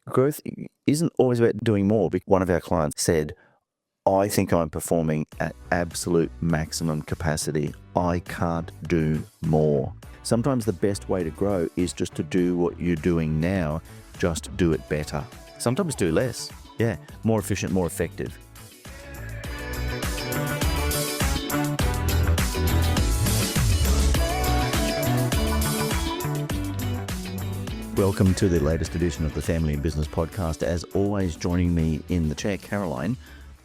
growth isn't always about doing more. One of our clients said, I think I'm performing at absolute maximum capacity. I can't do more. Sometimes the best way to grow is just to do what you're doing now, just do it better. Sometimes do less. Yeah, more efficient, more effective. Welcome to the latest edition of the Family and Business Podcast. As always, joining me in the chair, Caroline.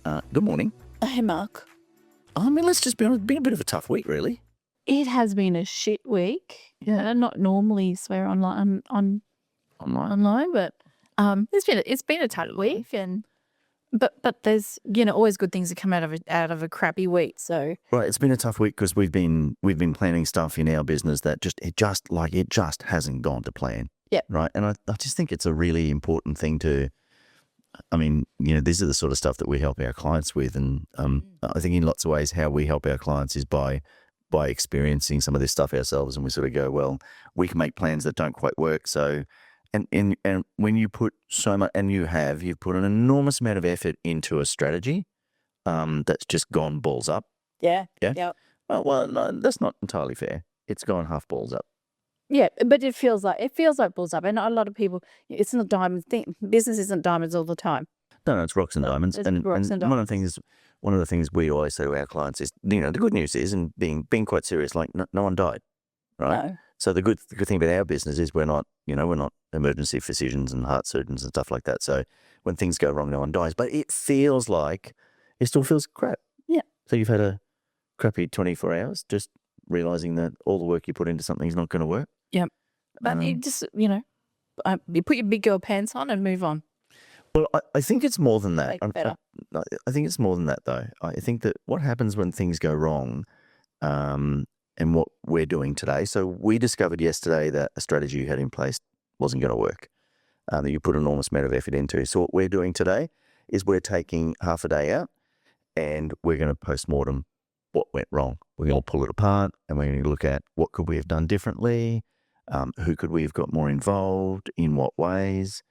Good morning. Hey, Mark. I mean, let's just be honest, it's been a bit of a tough week, really. It has been a shit week. Yeah. I not normally swear online, but it's been a tough week, but there's always good things that come out of a crappy week. So right, it's been a tough week because we've been planning stuff in our business that it just hasn't gone to plan. Yeah. Right, and I just think it's a really important thing to. I mean, these are the sort of stuff that we help our clients with, and I think in lots of ways how we help our clients is by experiencing some of this stuff ourselves, and we sort of go, well, we can make plans that don't quite work. So, and when you put so much, and you've put an enormous amount of effort into a strategy, that's just gone balls up. yeah. Yeah. Yeah. Well, no, that's not entirely fair. It's gone half balls up. Yeah, but it feels like balls up, and a lot of people. It's not diamonds. Business isn't diamonds all the time. No, it's rocks and diamonds. It's And rocks and one of the things we always say to our clients is, the good news is, and being quite serious, like no one died, right? No. So the good thing about our business is we're not emergency physicians and heart surgeons and stuff like that. So when things go wrong, no one dies. But it still feels crap. Yeah. So you've had a crappy 24 hours, just realizing that all the work you put into something is not going to work. Yep. But you just you put your big girl pants on and move on. Well, I think it's more than that. Make better. I think it's more than that, though. I think that what happens when things go wrong, and what we're doing today. So we discovered yesterday that a strategy you had in place wasn't going to work, that you put an enormous amount of effort into. So what we're doing today is we're taking half a day out, and we're going to post-mortem what went wrong. We're going to pull it apart, and we're going to look at what could we have done differently, who could we have got more involved, in what ways.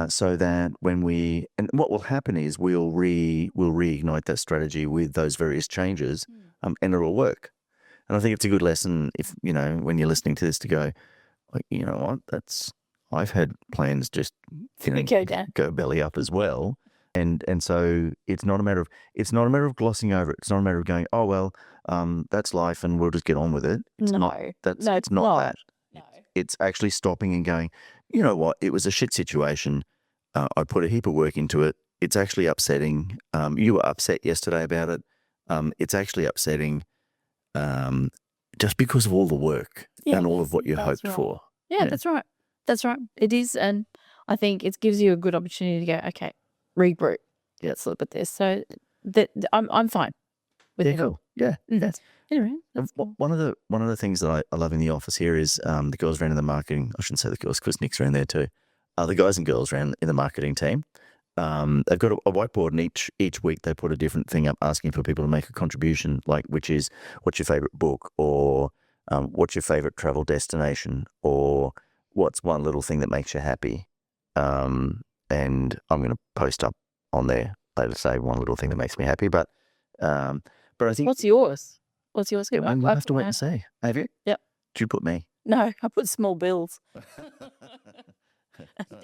So that and what will happen is we'll reignite that strategy with those various changes, and it'll work. And I think it's a good lesson if, when you're listening to this to go, like, you know what, I've had plans just, Go down. go belly up as well. And so it's not a matter of glossing over it. It's not a matter of going, oh, well, that's life and we'll just get on with it. It's not that. No. It's actually stopping and going, you know what? It was a shit situation. I put a heap of work into it. It's actually upsetting. You were upset yesterday about it. It's actually upsetting just because of all the work and all of what you hoped for. Yeah, that's right. That's right. It is. And I think it gives you a good opportunity to go, okay, regroup. Yeah. Let's look at this. So I'm fine with it. Cool. Yeah. That's anyway. One of the things that I love in the office here is the girls around in the marketing. I shouldn't say the girls because Nick's around there too. The guys and girls around in the marketing team. They've got a whiteboard, and each week they put a different thing up, asking for people to make a contribution. Like, which is, what's your favorite book, or what's your favorite travel destination, or what's one little thing that makes you happy. And I'm going to post up on there later, say one little thing that makes me happy. But I think, What's yours? What's yours? yeah, we'll have to wait and see. Have you? Yep. Did you put me? No, I put small bills.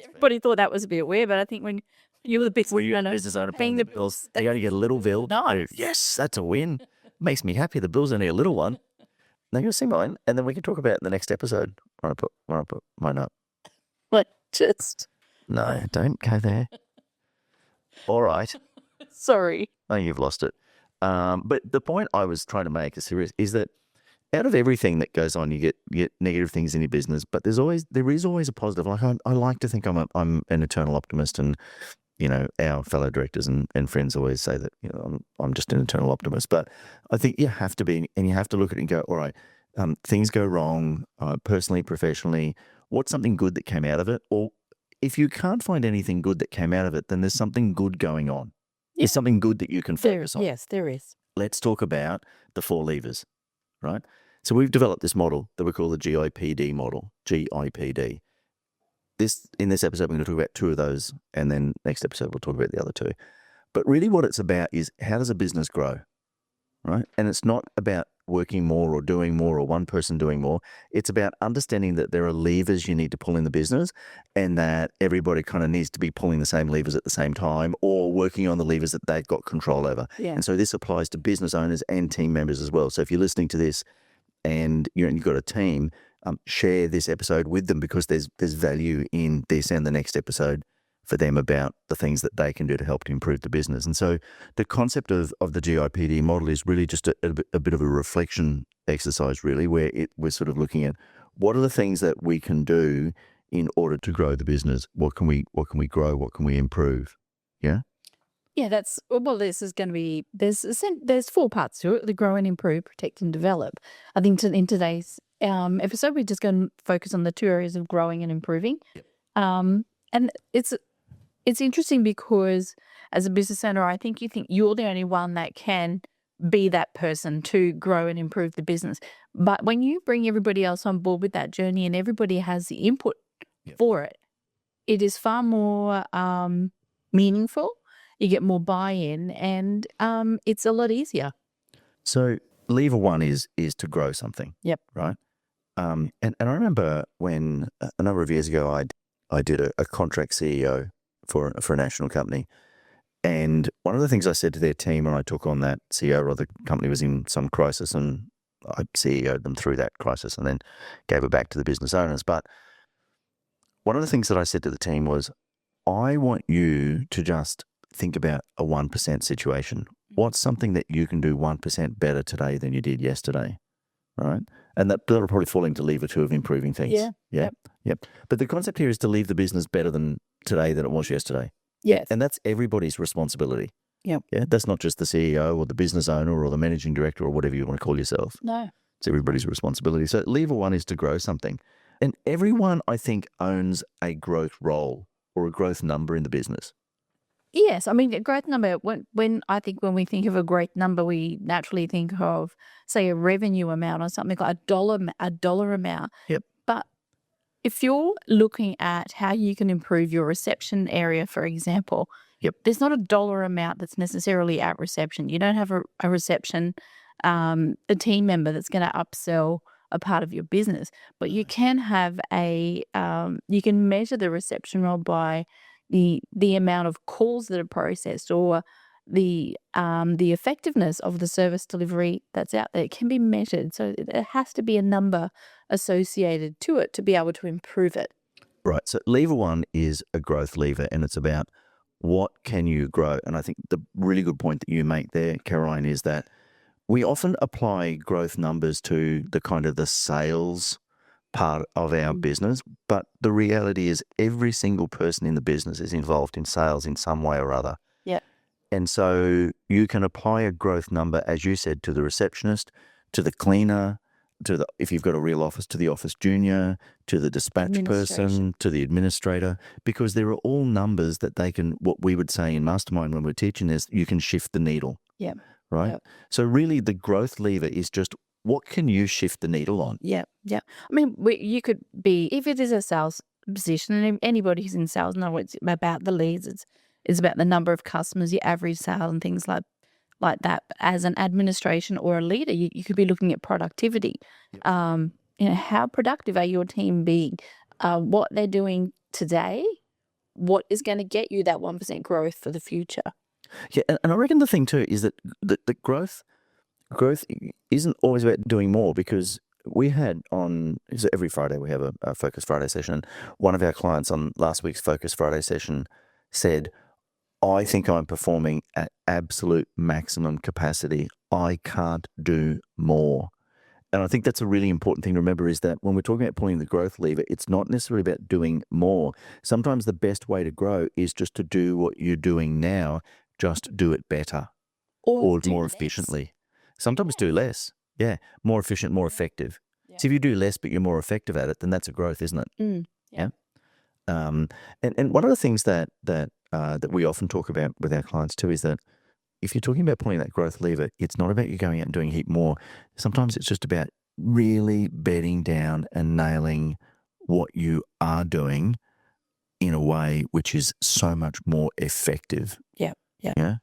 Everybody thought that was a bit weird, but I think when you were the business owner paying the bills, they only get a little bill. Nice. Yes, that's a win. Makes me happy. The bill's only a little one. Now you'll see mine, and then we can talk about it in the next episode. When I put mine up. What? Just No, don't go there. All right. sorry. Oh, you've lost it. But the point I was trying to make is that out of everything that goes on, you get negative things in your business, but there is always a positive. Like I like to think I'm an eternal optimist, and our fellow directors and friends always say that I'm just an eternal optimist. But I think you have to be, and you have to look at it and go, all right, things go wrong, personally, professionally. What's something good that came out of it? Or if you can't find anything good that came out of it, then there's something good going on. Yeah. There's something good that you can focus on. Yes, there is. Let's talk about the 4 levers, right? So we've developed this model that we call the GIPD model, GIPD. in this episode, we're going to talk about two of those, and then next episode we'll talk about the other two. But really what it's about is, how does a business grow, right? And it's not about working more or doing more or one person doing more. It's about understanding that there are levers you need to pull in the business, and that everybody kind of needs to be pulling the same levers at the same time, or working on the levers that they've got control over. Yeah. And so this applies to business owners and team members as well. So if you're listening to this and you've got a team, share this episode with them, because there's value in this and the next episode for them about the things that they can do to help to improve the business. And so the concept of the GIPD model is really just a bit of a reflection exercise, really, where we're sort of looking at what are the things that we can do in order to grow the business. What can we grow? What can we improve? Yeah. Yeah, this is going to be, there's 4 parts to it: the grow and improve, protect and develop. I think in today's episode, we're just going to focus on the 2 areas of growing and improving. Yep. And it's interesting because as a business owner, I think you think you're the only one that can be that person to grow and improve the business. But when you bring everybody else on board with that journey and everybody has the input for it, it is far more meaningful. You get more buy-in, and it's a lot easier. So lever 1 is to grow something. Yep. Right. And I remember when a number of years ago I did a contract CEO for a national company, and one of the things I said to their team when I took on that CEO role, the company was in some crisis, and I CEO'd them through that crisis and then gave it back to the business owners. But one of the things that I said to the team was, I want you to just think about a 1% situation. What's something that you can do 1% better today than you did yesterday, right? And that'll probably fall into lever 2 of improving things. Yeah. Yep. But the concept here is to leave the business better than today than it was yesterday. Yes. And that's everybody's responsibility. Yep. Yeah. That's not just the CEO or the business owner or the managing director or whatever you want to call yourself. No. It's everybody's responsibility. So lever 1 is to grow something. And everyone, I think, owns a growth role or a growth number in the business. Yes, I mean, a growth number, when we think of a growth number, we naturally think of, say, a revenue amount or something like a dollar amount. Yep. But if you're looking at how you can improve your reception area, for example, Yep. there's not a dollar amount that's necessarily at reception. You don't have a reception, a team member that's going to upsell a part of your business, but you can have you can measure the reception role by the amount of calls that are processed, or the effectiveness of the service delivery that's out there. It can be measured. So there has to be a number associated to it to be able to improve it. Right. So lever 1 is a growth lever, and it's about what can you grow. And I think the really good point that you make there, Caroline, is that we often apply growth numbers to the kind of the sales part of our business, but the reality is every single person in the business is involved in sales in some way or other. Yeah. And so you can apply a growth number, as you said, to the receptionist, to the cleaner, if you've got a real office, to the office junior, to the dispatch person, to the administrator, because there are all numbers that they can, what we would say in Mastermind when we're teaching this, you can shift the needle. Yeah. Right. Yep. So really the growth lever is just, what can you shift the needle on? Yeah. I mean, you could be, if it is a sales position, and anybody who's in sales knows it's about the leads. It's about the number of customers, your average sale, and things like that. But as an administration or a leader, you could be looking at productivity. Yep. How productive are your team being? What they're doing today, what is going to get you that 1% growth for the future? Yeah, and I reckon the thing too is that the growth isn't always about doing more, because we had so every Friday we have a Focus Friday session. One of our clients on last week's Focus Friday session said, I think I'm performing at absolute maximum capacity. I can't do more. And I think that's a really important thing to remember, is that when we're talking about pulling the growth lever, it's not necessarily about doing more. Sometimes the best way to grow is just to do what you're doing now, just do it better or more efficiently. Sometimes do less. Yeah, more efficient, more effective. Yeah. So if you do less but you're more effective at it, then that's a growth, isn't it? Yeah. And one of the things that we often talk about with our clients too is that if you're talking about pulling that growth lever, it's not about you going out and doing a heap more. Sometimes it's just about really bedding down and nailing what you are doing in a way which is so much more effective. Yeah. Yeah.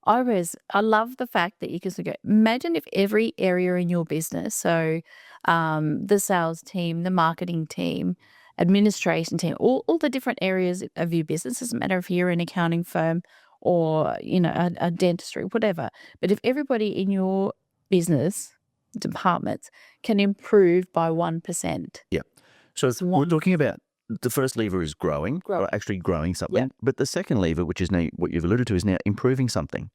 I love the fact that you can go, imagine if every area in your business, so the sales team, the marketing team, administration team, all the different areas of your business, doesn't matter if you're an accounting firm or, a dentistry, whatever. But if everybody in your business departments can improve by 1%. Yeah. So It's we're talking about the first lever is growing, Growing. or actually growing something. Yeah. But the second lever, which is now what you've alluded to, is now improving something.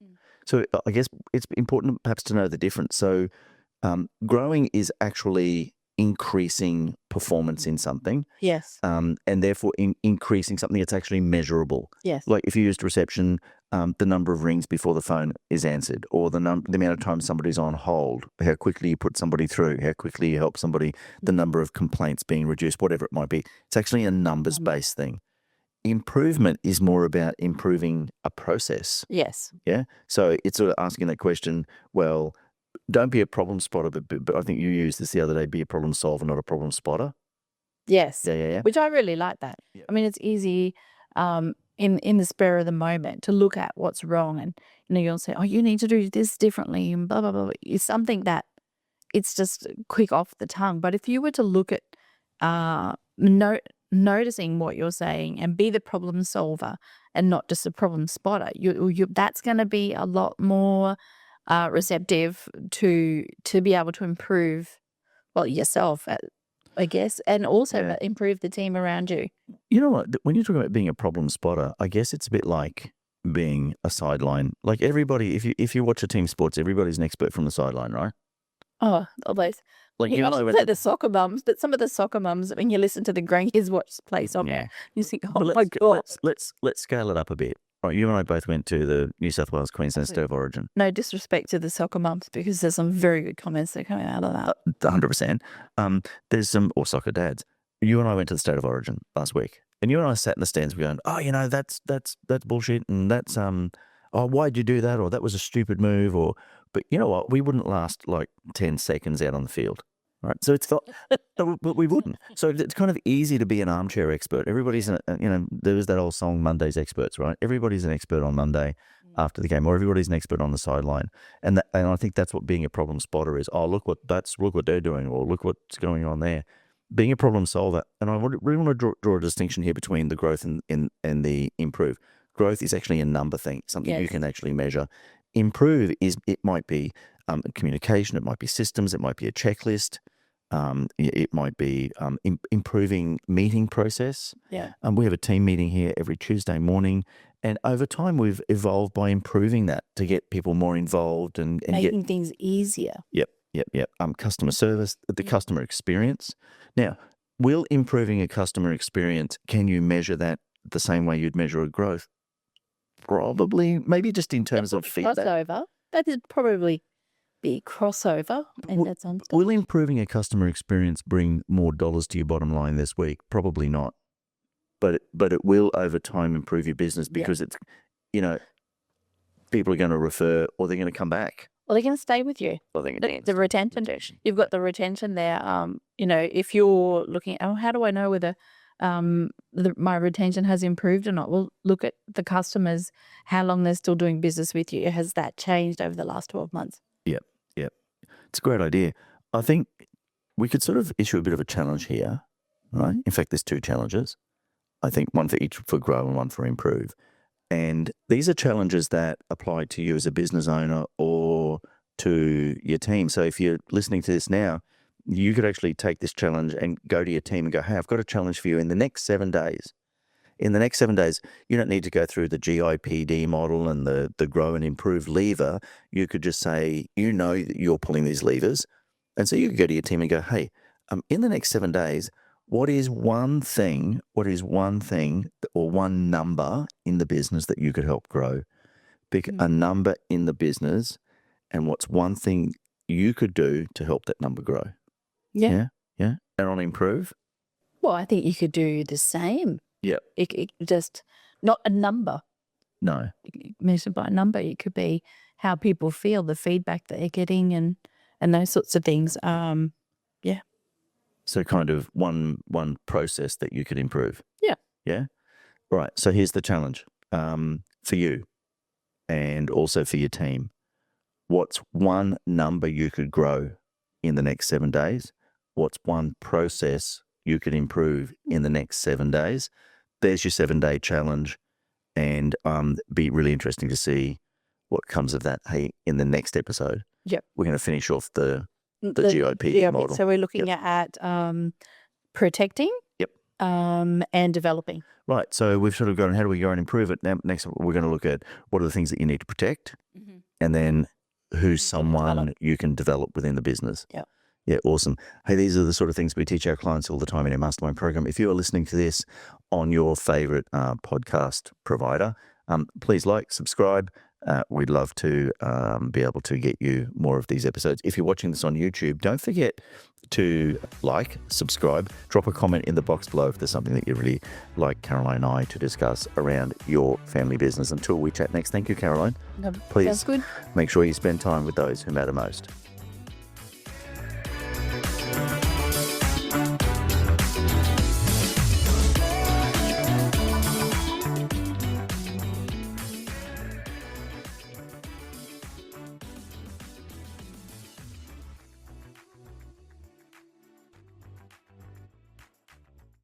So I guess it's important perhaps to know the difference. So growing is actually increasing performance in something, Yes. and therefore increasing something that's actually measurable. Yes. Like if you used reception, the number of rings before the phone is answered, or the amount of time somebody's on hold, how quickly you put somebody through, how quickly you help somebody, the number of complaints being reduced, whatever it might be. It's actually a numbers-based thing. Improvement is more about improving a process. Yes. Yeah. So it's sort of asking that question, well, don't be a problem spotter, but I think you used this the other day, be a problem solver, not a problem spotter. Yes. Yeah. Which I really like that. Yep. I mean, it's easy in the spur of the moment to look at what's wrong, and you'll say, oh, you need to do this differently, and blah blah blah. It's something that it's just quick off the tongue. But if you were to look at noticing what you're saying and be the problem solver and not just a problem spotter, that's going to be a lot more receptive to be able to improve, well, yourself, I guess, and also improve the team around you. You know what? When you're talking about being a problem spotter, I guess it's a bit like being a sideline. Like everybody, if you watch a team sports, everybody's an expert from the sideline, right? Oh, always. Like You often say the soccer mums, but some of the soccer mums, when you listen to the grandkids watch play soccer, you think, oh my God. Let's scale it up a bit. Right, you and I both went to the New South Wales Queensland State of Origin. No disrespect to the soccer mums, because there's some very good comments that are coming out of that. 100%. There's some, or soccer dads. You and I went to the State of Origin last week, and you and I sat in the stands going, oh, that's bullshit, and that's oh, why'd you do that, or that was a stupid move, or, but you know what, we wouldn't last like 10 seconds out on the field. Right, so it's not, but we wouldn't. So it's kind of easy to be an armchair expert. Everybody's, there was that old song, Monday's Experts, right? Everybody's an expert on Monday after the game, or everybody's an expert on the sideline, and I think that's what being a problem spotter is. Oh, look what they're doing, or look what's going on there. Being a problem solver, and I really want to draw a distinction here between the growth and the improve. Growth is actually a number thing, something you can actually measure. Improve it might be communication, it might be systems, it might be a checklist. It might be improving meeting process. Yeah. We have a team meeting here every Tuesday morning, and over time we've evolved by improving that to get people more involved and making things easier. Yep. Customer service, the customer experience. Now, will improving a customer experience, can you measure that the same way you'd measure a growth? Probably, maybe just in terms of feedback. Crossover. That is probably be crossover, and that's on. Will improving a customer experience bring more dollars to your bottom line this week? Probably not, but it will over time improve your business, because it's, people are going to refer, or they're going to come back. Well, they're going to stay with you. Well, the retention. You've got the retention there. If you're looking at, how do I know whether my retention has improved or not? Well, look at the customers, how long they're still doing business with you. Has that changed over the last 12 months? Yep. It's a great idea. I think we could sort of issue a bit of a challenge here, right? In fact, there's two challenges. I think one for each, for grow and one for improve. And these are challenges that apply to you as a business owner or to your team. So if you're listening to this now, you could actually take this challenge and go to your team and go, hey, I've got a challenge for you in the next 7 days. In the next 7 days, you don't need to go through the GIPD model and the grow and improve lever. You could just say, that you're pulling these levers. And so you could go to your team and go, hey, in the next 7 days, what is one thing or one number in the business that you could help grow? Pick a number in the business, and what's one thing you could do to help that number grow? Yeah. And on improve? Well, I think you could do the same. Yeah. It just, not a number. No. Measured by a number. It could be how people feel, the feedback that they're getting, and those sorts of things. So kind of one process that you could improve. Yeah. Yeah. Right. So here's the challenge for you and also for your team. What's one number you could grow in the next 7 days? What's one process you could improve in the next 7 days? There's your 7-day challenge, and be really interesting to see what comes of that. Hey, in the next episode, Yep. we're going to finish off the GIPD model. So we're looking at protecting. Yep. And developing. Right. So we've sort of gone, how do we go and improve it? Now, next, we're going to look at what are the things that you need to protect, and then who's someone you can develop within the business. Yeah. Yeah, awesome. Hey, these are the sort of things we teach our clients all the time in our mastermind program. If you are listening to this on your favorite podcast provider, please like, subscribe. We'd love to be able to get you more of these episodes. If you're watching this on YouTube, don't forget to like, subscribe, drop a comment in the box below if there's something that you really like Caroline and I to discuss around your family business. Until we chat next, thank you, Caroline. No, Please that's good. make sure you spend time with those who matter most.